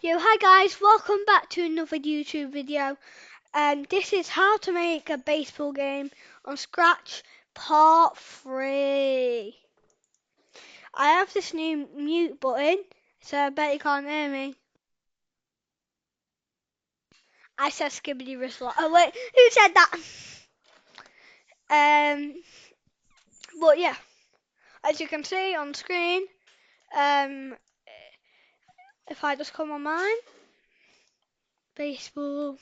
Yo, hi guys, welcome back to another YouTube video. This is how to make a baseball game on Scratch Part 3. I have this new mute button, so I bet you can't hear me. I said skibbity whistle. Oh wait, who said that? But yeah, as you can see on screen, if I just come on mine, baseball.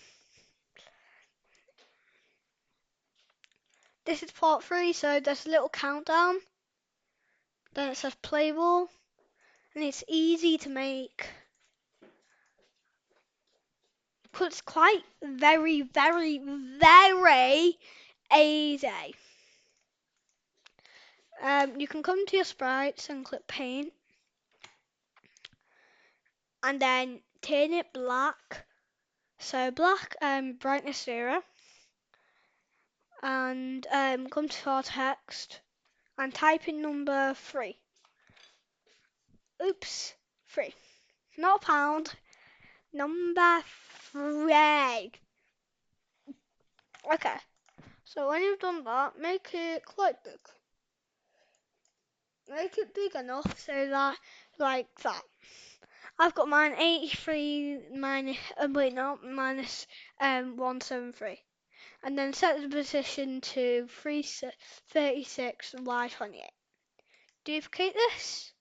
This is Part 3, so there's a little countdown. Then it says playable. And it's easy to make. But it's quite very easy. You can come to your sprites and click paint, and then turn it black. So black, brightness 0, and come to our text and type in number 3. Oops, 3, not a pound. Number 3. Okay. So when you've done that, make it quite big. Make it big enough so that, like that. I've got mine 83 minus, minus 173. And then set the position to 36 y28. Duplicate this.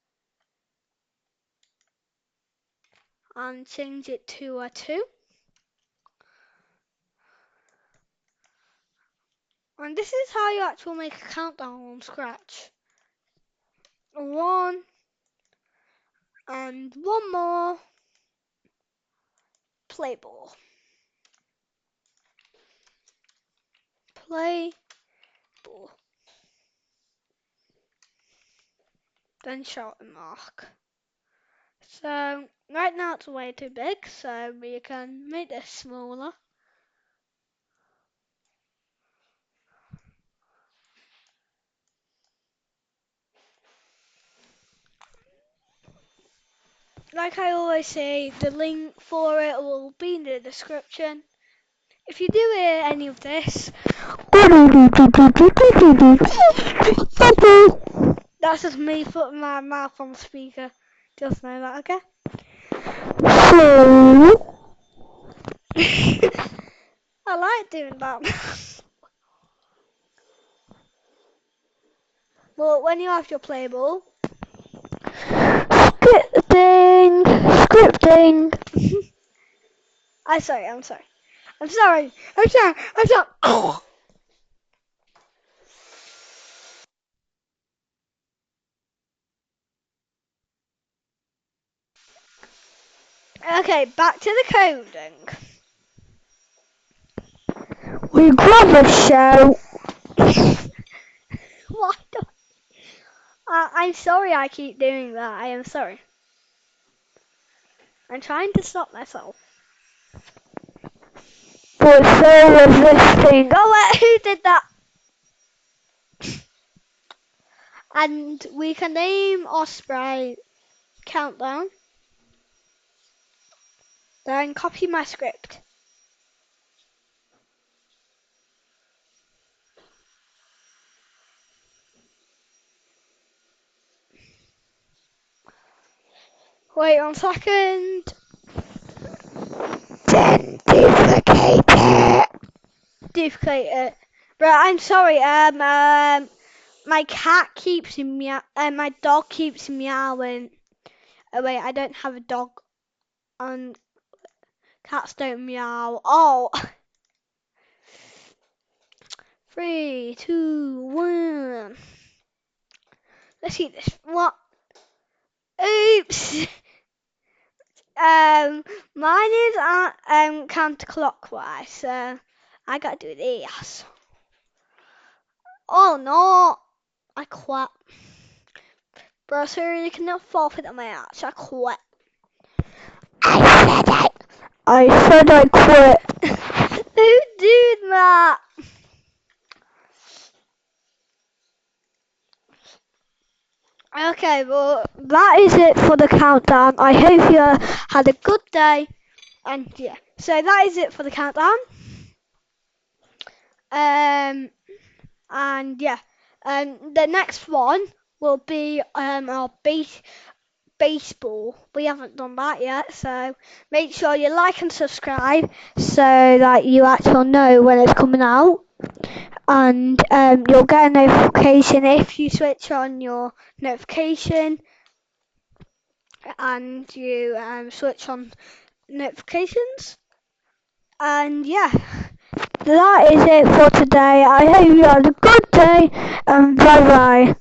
And change it to a 2. And this is how you actually make a countdown on Scratch. 1, and 1 more. Play ball. Play ball. Then shorten mark. So right now it's way too big, so we can make this smaller. Like I always say, the link for it will be in the description. If you do hear any of this, that's just me putting my mouth on the speaker. Just know that, okay? I like doing that. Well, when you have your play ball, scripting. I'm sorry. Oh. Okay, back to the coding. We grab a show. What? I'm sorry I keep doing that. I am sorry. I'm trying to stop myself. But so was this thing. Oh wait, who did that? And we can name our sprite countdown. Then copy my script. Wait 1 second. Then duplicate it. Duplicate it. Bro, I'm sorry. My cat keeps my dog keeps meowing. Oh wait, I don't have a dog. Cats don't meow. Oh. 3, 2, 1. Let's see this. What? Oops. Mine is counterclockwise, so I gotta do this. Oh no! I quit. Bro, sorry, you cannot forfeit on my ass. I quit. I said I quit. Who did that? Okay, well, that is it for the countdown. I hope you had a good day. And yeah, so that is it for the countdown. And yeah, the next one will be our baseball. We haven't done that yet, so make sure you like and subscribe so that you actually know when it's coming out. And you'll get a notification if you switch on your notification and you switch on notifications. And yeah, that is it for today. I hope you had a good day and bye bye.